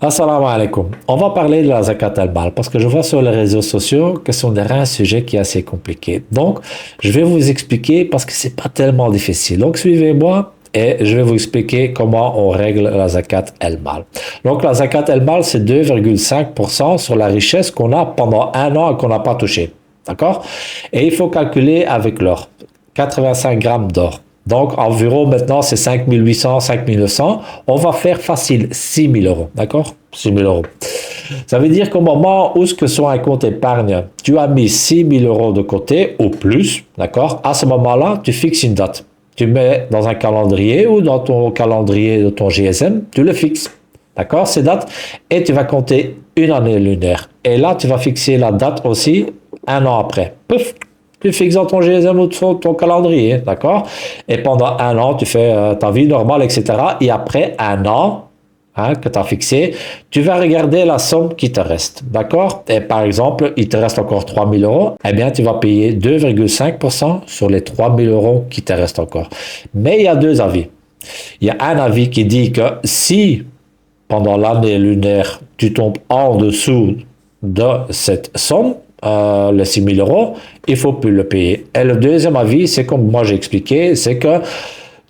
Assalamu alaikum. On va parler de la zakat al-mal parce que je vois sur les réseaux sociaux que c'est un sujet qui est assez compliqué. Donc, je vais vous expliquer parce que c'est pas tellement difficile. Donc, suivez-moi et je vais vous expliquer comment on règle la zakat al-mal. Donc, la zakat al-mal, c'est 2,5% sur la richesse qu'on a pendant un an et qu'on n'a pas touché. D'accord? Et il faut calculer avec l'or. 85 grammes d'or. Donc, environ maintenant, c'est 5800, 5900. On va faire facile 6000 euros. D'accord? 6000 euros. Ça veut dire qu'au moment où ce que soit un compte épargne, tu as mis 6000 euros de côté ou plus. D'accord? À ce moment-là, tu fixes une date. Tu mets dans un calendrier ou dans ton calendrier de ton GSM, tu le fixes. D'accord? Ces dates. Et tu vas compter une année lunaire. Et là, tu vas fixer la date aussi un an après. Pouf! Tu fixes dans ton GSM ou ton calendrier, d'accord? Et pendant un an, tu fais ta vie normale, etc. Et après un an, que tu as fixé, tu vas regarder la somme qui te reste, d'accord? Et par exemple, il te reste encore 3000 euros, eh bien, tu vas payer 2,5% sur les 3000 euros qui te restent encore. Mais il y a deux avis. Il y a un avis qui dit que si pendant l'année lunaire, tu tombes en dessous de cette somme, les 6000 euros, il faut plus le payer. Et le deuxième avis, c'est comme moi j'ai expliqué, c'est que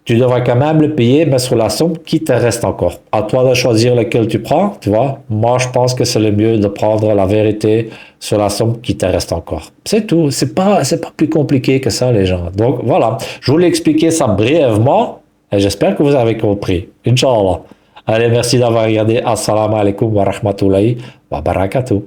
tu devras quand même le payer, mais sur la somme qui te reste encore. À toi de choisir lequel tu prends, tu vois. Moi, je pense que c'est le mieux de prendre la vérité sur la somme qui te reste encore. C'est tout. C'est pas plus compliqué que ça, les gens. Donc, voilà. Je voulais expliquer ça brièvement et j'espère que vous avez compris. Inch'Allah. Allez, merci d'avoir regardé. Assalamu alaikum wa rahmatullahi wa barakatuh.